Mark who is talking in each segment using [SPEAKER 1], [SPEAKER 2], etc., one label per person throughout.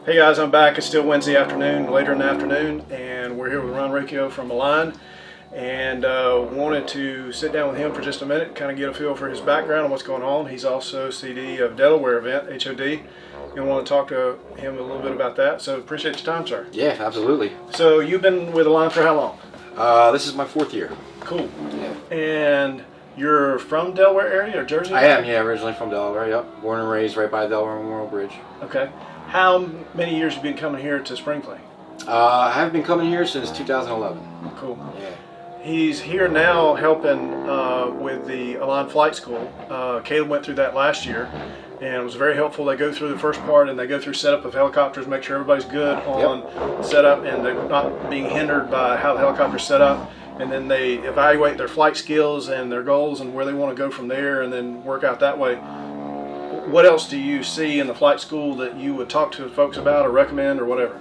[SPEAKER 1] Hey guys, I'm back. It's still Wednesday afternoon, later in the afternoon, and we're here with Ron Riccio from Align, and wanted to sit down with him for just a minute, kind of get a feel for his background and what's going on. He's also CD of Deleware event, HOD. You want to talk to him a little bit about that, so appreciate your time, sir.
[SPEAKER 2] Yeah, absolutely.
[SPEAKER 1] So you've been with Align for how long?
[SPEAKER 2] This is my 4th year.
[SPEAKER 1] Cool.
[SPEAKER 2] Yeah.
[SPEAKER 1] And you're from Delaware area or Jersey?
[SPEAKER 2] I am, yeah, originally from Delaware, yep. Born and raised right by the Delaware Memorial Bridge.
[SPEAKER 1] Okay. How many years have you been coming here to Spring Fling?
[SPEAKER 2] I have been coming here since 2011.
[SPEAKER 1] Cool.
[SPEAKER 2] Yeah.
[SPEAKER 1] He's here now helping with the Align Flight School. Caleb went through that last year, and it was very helpful. They go through the first part, and they go through setup of helicopters, make sure everybody's good on setup, and they're not being hindered by how the helicopter's set up. And then they evaluate their flight skills and their goals and where they want to go from there, and then work out that way. What else do you see in the flight school that you would talk to folks about or recommend or whatever?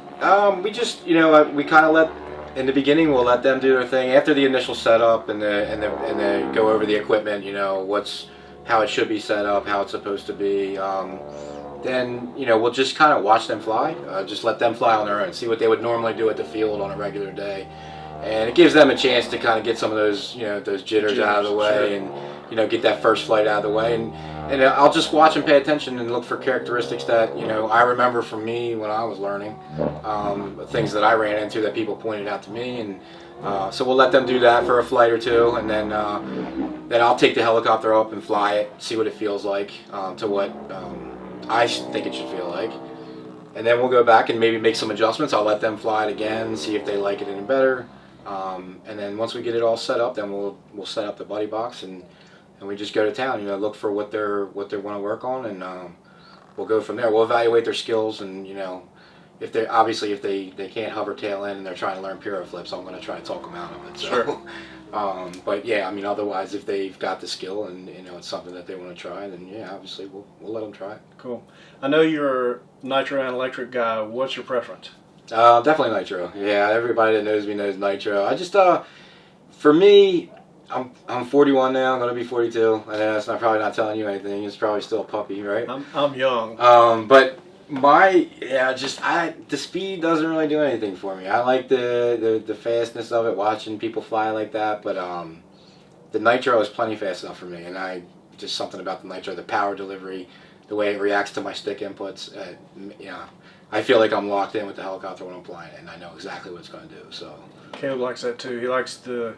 [SPEAKER 2] We just, we kind of in the beginning, we'll let them do their thing after the initial setup, and they go over the equipment, how it should be set up, how it's supposed to be. Then, we'll just kind of watch them fly, just let them fly on their own, see what they would normally do at the field on a regular day. And it gives them a chance to kind of get some of those, those jitters out of the way, and, get that first flight out of the way. And I'll just watch and pay attention and look for characteristics that, I remember from me when I was learning, things that I ran into that people pointed out to me. And so we'll let them do that for a flight or two, and then I'll take the helicopter up and fly it, see what it feels like, to what I think it should feel like. And then we'll go back and maybe make some adjustments. I'll let them fly it again, see if they like it any better. And then once we get it all set up, then we'll set up the buddy box, and we just go to town, look for what they want to work on, and we'll go from there. We'll evaluate their skills, and if they can't hover tail in and they're trying to learn Piro flips, I'm going to try to talk them out of it. So.
[SPEAKER 1] Sure.
[SPEAKER 2] But yeah, otherwise, if they've got the skill and it's something that they want to try, then yeah, obviously we'll let them try it.
[SPEAKER 1] Cool. I know you're a Nitro and electric guy. What's your preference?
[SPEAKER 2] Definitely Nitro. Yeah, everybody that knows me knows Nitro. I just for me, I'm 41 now. I'm gonna be 42. I know it's probably not telling you anything. It's probably still a puppy, right?
[SPEAKER 1] I'm young.
[SPEAKER 2] But the speed doesn't really do anything for me. I like the fastness of it, watching people fly like that. But the Nitro is plenty fast enough for me, and just something about the Nitro, the power delivery, the way it reacts to my stick inputs. I feel like I'm locked in with the helicopter when I'm flying, and I know exactly what it's going to do. So
[SPEAKER 1] Caleb likes that too. He likes Are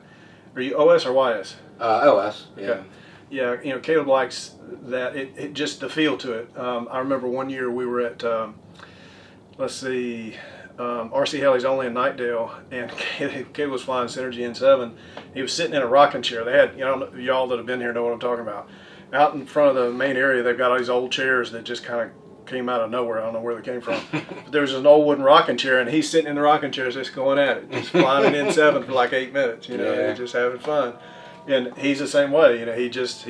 [SPEAKER 1] you OS or YS?
[SPEAKER 2] OS. Yeah.
[SPEAKER 1] Okay. Yeah, Caleb likes that. It just the feel to it. I remember one year we were at RC Helis only in Nightdale, and Caleb was flying Synergy N7. He was sitting in a rocking chair. They had, y'all that have been here know what I'm talking about. Out in front of the main area, they've got all these old chairs that just kind of came out of nowhere. I don't know where they came from. But there was an old wooden rocking chair, and he's sitting in the rocking chair just going at it, just flying an N7 for like 8 minutes, just having fun. And he's the same way, he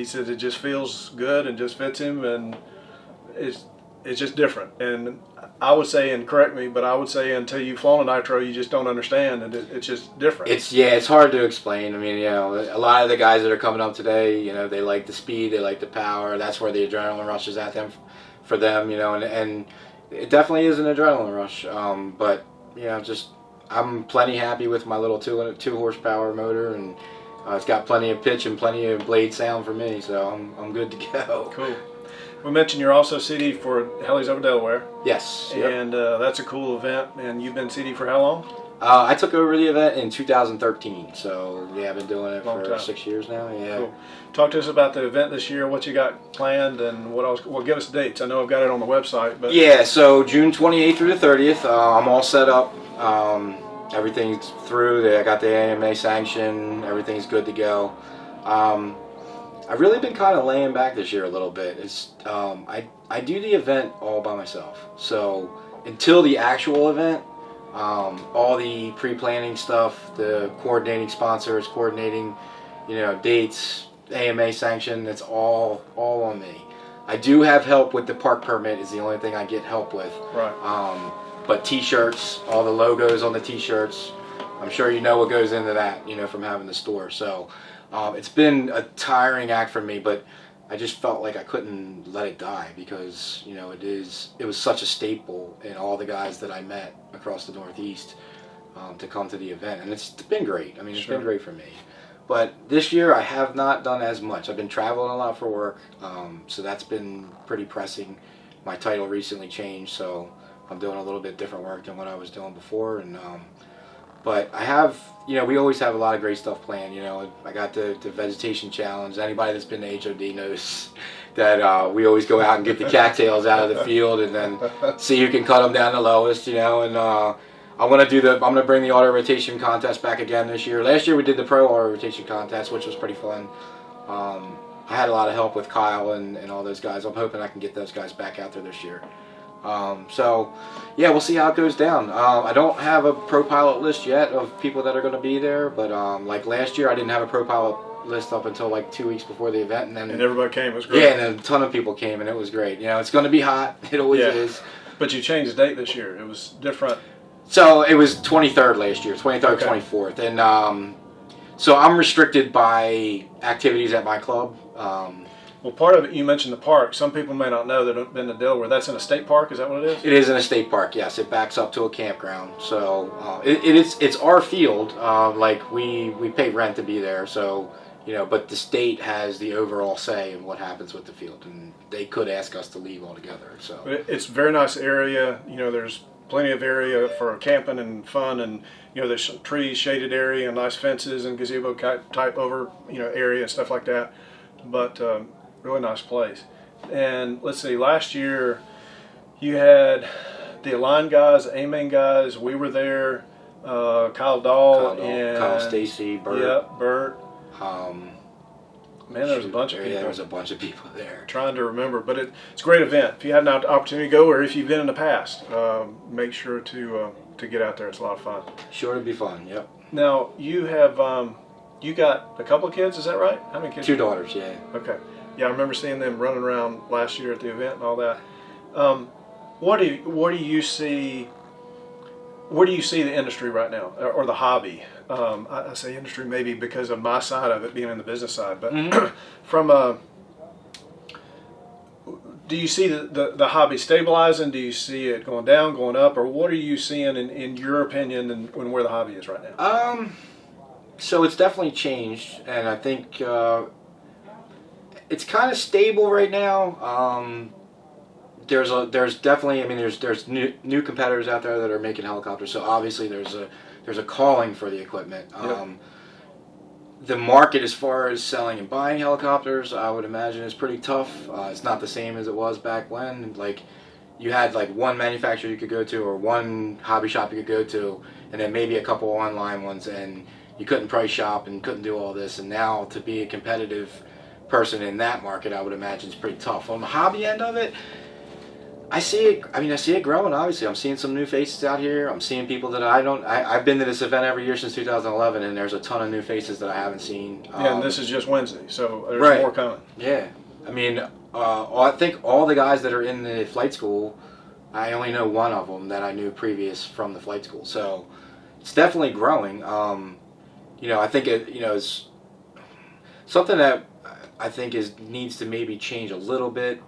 [SPEAKER 1] said it just feels good and just fits him, and it's just different. And I would say, and correct me, but I would say until you've flown a Nitro, you just don't understand, and it's just different.
[SPEAKER 2] It's hard to explain. A lot of the guys that are coming up today, they like the speed, they like the power. That's where the adrenaline rush is at them, for them, and it definitely is an adrenaline rush. But I'm plenty happy with my little 2 horsepower motor, and it's got plenty of pitch and plenty of blade sound for me, so I'm good to go.
[SPEAKER 1] Cool. We mentioned you're also CD for Helis over Delaware.
[SPEAKER 2] Yes. Yep.
[SPEAKER 1] And that's a cool event. And you've been CD for how long?
[SPEAKER 2] I took over the event in 2013, so yeah, I've been doing it for 6 years now. Yeah.
[SPEAKER 1] Cool. Talk to us about the event this year. What you got planned, and what else? Well, give us the dates. I know I've got it on the website, but
[SPEAKER 2] yeah. So June 28th through the 30th, I'm all set up. Everything's through. I got the AMA sanction. Everything's good to go. I've really been kind of laying back this year a little bit. I do the event all by myself. So until the actual event, all the pre-planning stuff, the coordinating sponsors, coordinating, dates, AMA sanction, it's all on me. I do have help with the park permit. Is the only thing I get help with.
[SPEAKER 1] Right.
[SPEAKER 2] But T-shirts, all the logos on the T-shirts, I'm sure you know what goes into that, from having the store. So it's been a tiring act for me, but I just felt like I couldn't let it die because, it was such a staple and all the guys that I met across the Northeast to come to the event, and it's been great. I mean, it's been great for me. But this year I have not done as much. I've been traveling a lot for work, so that's been pretty pressing. My title recently changed, so I'm doing a little bit different work than what I was doing before. And but I have, we always have a lot of great stuff planned. I got the vegetation challenge. Anybody that's been to HOD knows that we always go out and get the cattails out of the field and then see who can cut them down the lowest. And I'm gonna bring the auto rotation contest back again this year. Last year we did the pro auto rotation contest, which was pretty fun. I had a lot of help with Kyle and all those guys. I'm hoping I can get those guys back out there this year. So yeah, we'll see how it goes down. I don't have a pro pilot list yet of people that are going to be there, but like last year I didn't have a pro pilot list up until like 2 weeks before the event, and
[SPEAKER 1] everybody came. It was great.
[SPEAKER 2] Yeah, and a ton of people came, and it was great. It's going to be hot. It always is.
[SPEAKER 1] But you changed the date this year. It was different.
[SPEAKER 2] So it was 23rd last year, 23rd, 24th, and so I'm restricted by activities at my club.
[SPEAKER 1] Well, part of it, you mentioned the park. Some people may not know that have been to Delaware. That's in a state park. Is that what it is?
[SPEAKER 2] It is in a state park. Yes, it backs up to a campground. So it's our field. Like we pay rent to be there. So but the state has the overall say in what happens with the field, and they could ask us to leave altogether. So
[SPEAKER 1] it's a very nice area. There's plenty of area for camping and fun, and there's trees, shaded area, and nice fences and gazebo type over area and stuff like that. But really nice place. And let's see, last year you had the Align guys, the A-Main guys. We were there. Kyle Dahl and
[SPEAKER 2] Kyle Stacy, Bert.
[SPEAKER 1] Yeah, Bert. Man, there was a bunch of people.
[SPEAKER 2] Yeah, there was a bunch of people there.
[SPEAKER 1] Trying to remember, but it's a great event. If you had an opportunity to go, or if you've been in the past, make sure to get out there. It's a lot of fun.
[SPEAKER 2] Sure to be fun. Yep.
[SPEAKER 1] Now you have you got a couple of kids. Is that right? How many kids?
[SPEAKER 2] 2 daughters. Yeah.
[SPEAKER 1] Okay. Yeah, I remember seeing them running around last year at the event and all that. What do you see? Where do you see the industry right now, or the hobby? I say industry maybe because of my side of it being in the business side, but from do you see the hobby stabilizing? Do you see it going down, going up, or what are you seeing in your opinion and where the hobby is right now?
[SPEAKER 2] So it's definitely changed, and I think it's kind of stable right now. There's definitely, I mean, there's new competitors out there that are making helicopters. So obviously there's a calling for the equipment.
[SPEAKER 1] Yep.
[SPEAKER 2] The market as far as selling and buying helicopters, I would imagine, is pretty tough. It's not the same as it was back when. Like you had like one manufacturer you could go to or one hobby shop you could go to, and then maybe a couple online ones, and you couldn't price shop and couldn't do all this. And now to be a competitive person in that market, I would imagine is pretty tough. On the hobby end of it, I see it growing. Obviously, I'm seeing some new faces out here. I'm seeing people that I've been to this event every year since 2011, and there's a ton of new faces that I haven't seen.
[SPEAKER 1] Yeah, and this is just Wednesday, so there's more coming.
[SPEAKER 2] Yeah, I mean, I think all the guys that are in the flight school, I only know one of them that I knew previous from the flight school. So it's definitely growing. I think it's something that I think needs to maybe change a little bit.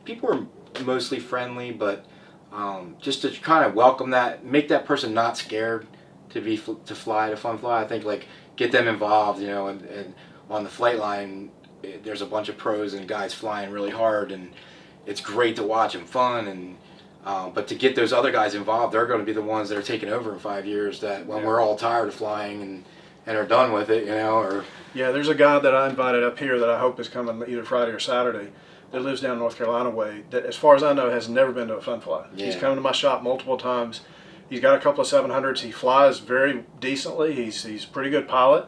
[SPEAKER 2] People are mostly friendly, but just to kind of welcome that, make that person not scared to fly to fun fly. I think like get them involved, and on the flight line, there's a bunch of pros and guys flying really hard, and it's great to watch and fun. And but to get those other guys involved, they're going to be the ones that are taking over in 5 years. That when we're all tired of flying and are done with it, or
[SPEAKER 1] yeah, there's a guy that I invited up here that I hope is coming either Friday or Saturday, that lives down North Carolina way, that as far as I know has never been to a fun fly. Yeah. He's come to my shop multiple times. He's got a couple of 700s. He flies very decently. He's a pretty good pilot,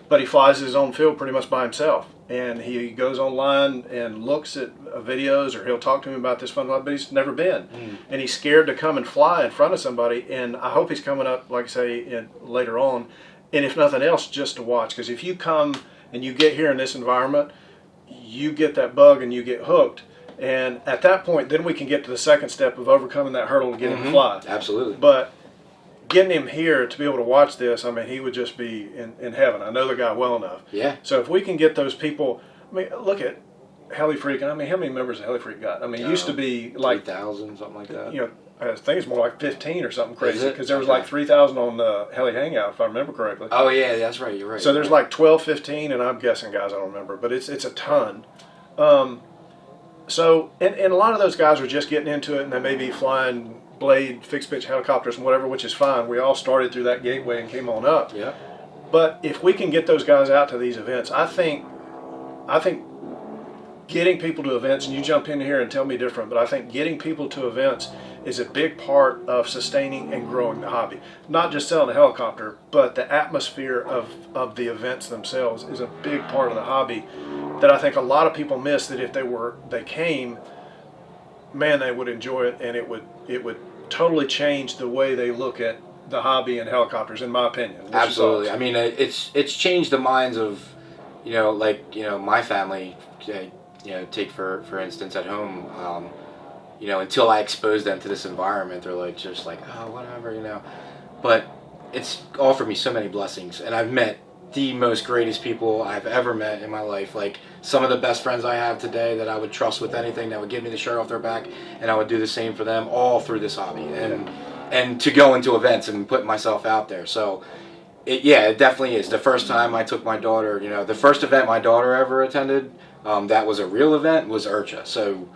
[SPEAKER 1] but he flies his own field pretty much by himself. And he goes online and looks at videos, or he'll talk to me about this fun fly, but he's never been. And he's scared to come and fly in front of somebody, and I hope he's coming up, like I say, later on, and if nothing else, just to watch. Because if you come and you get here in this environment, you get that bug and you get hooked, and at that point then we can get to the second step of overcoming that hurdle to get him to fly.
[SPEAKER 2] Absolutely.
[SPEAKER 1] But getting him here to be able to watch this, I mean, he would just be in heaven. I know the guy well enough.
[SPEAKER 2] Yeah.
[SPEAKER 1] So if we can get those people, I mean, look at Heli Freak, and I mean, how many members of Heli Freak got? I mean, it used to be like
[SPEAKER 2] 3,000, something like that.
[SPEAKER 1] You know, I think it's more like 15 or something crazy,
[SPEAKER 2] it?
[SPEAKER 1] because there was
[SPEAKER 2] Okay.
[SPEAKER 1] like 3,000 on the Heli Hangout, if I remember correctly.
[SPEAKER 2] Oh yeah, that's right. You're right.
[SPEAKER 1] So there's like 12, 15, and I'm guessing, guys, I don't remember, but it's a ton. So, and a lot of those guys are just getting into it, and they may be flying blade, fixed pitch helicopters and whatever, which is fine. We all started through that gateway and came on up.
[SPEAKER 2] Yeah.
[SPEAKER 1] But if we can get those guys out to these events, I think getting people to events, and you jump in here and tell me different, but I think getting people to events is a big part of sustaining and growing the hobby. Not just selling a helicopter, but the atmosphere of the events themselves is a big part of the hobby that I think a lot of people miss, that if they came, man, they would enjoy it, and it would totally change the way they look at the hobby and helicopters, in my opinion. What's your
[SPEAKER 2] Absolutely.
[SPEAKER 1] thoughts?
[SPEAKER 2] I mean, it's changed the minds of, my family. Take for instance at home. Until I expose them to this environment, they're like just like, oh, whatever. But it's offered me so many blessings, and I've met the most greatest people I've ever met in my life. Like some of the best friends I have today that I would trust with anything, that would give me the shirt off their back, and I would do the same for them, all through this hobby, and to go into events and put myself out there. So it definitely is. The first time I took my daughter, the first event my daughter ever attended, that was a real event, was Urcha. So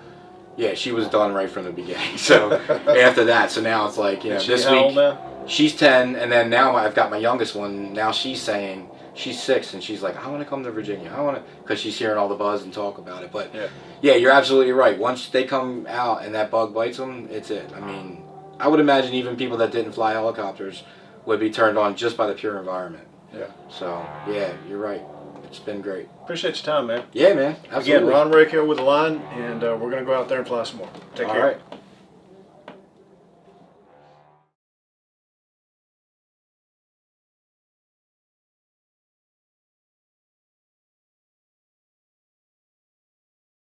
[SPEAKER 2] yeah, she was done right from the beginning. So after that, so now it's like,
[SPEAKER 1] Is she
[SPEAKER 2] this
[SPEAKER 1] how
[SPEAKER 2] week
[SPEAKER 1] old now?
[SPEAKER 2] she's 10, and then now I've got my youngest one. Now she's saying, she's 6, and she's like, I want to come to Virginia. I want to, because she's hearing all the buzz and talk about it. But yeah, you're absolutely right. Once they come out and that bug bites them, it's it. I mean, I would imagine even people that didn't fly helicopters would be turned on just by the pure environment.
[SPEAKER 1] Yeah.
[SPEAKER 2] So yeah, you're right. It's been great.
[SPEAKER 1] Appreciate your time, man.
[SPEAKER 2] Yeah, man. Absolutely.
[SPEAKER 1] Again, Ron Riccio with the line, and we're going to go out there and fly some more. Take care.
[SPEAKER 2] All right.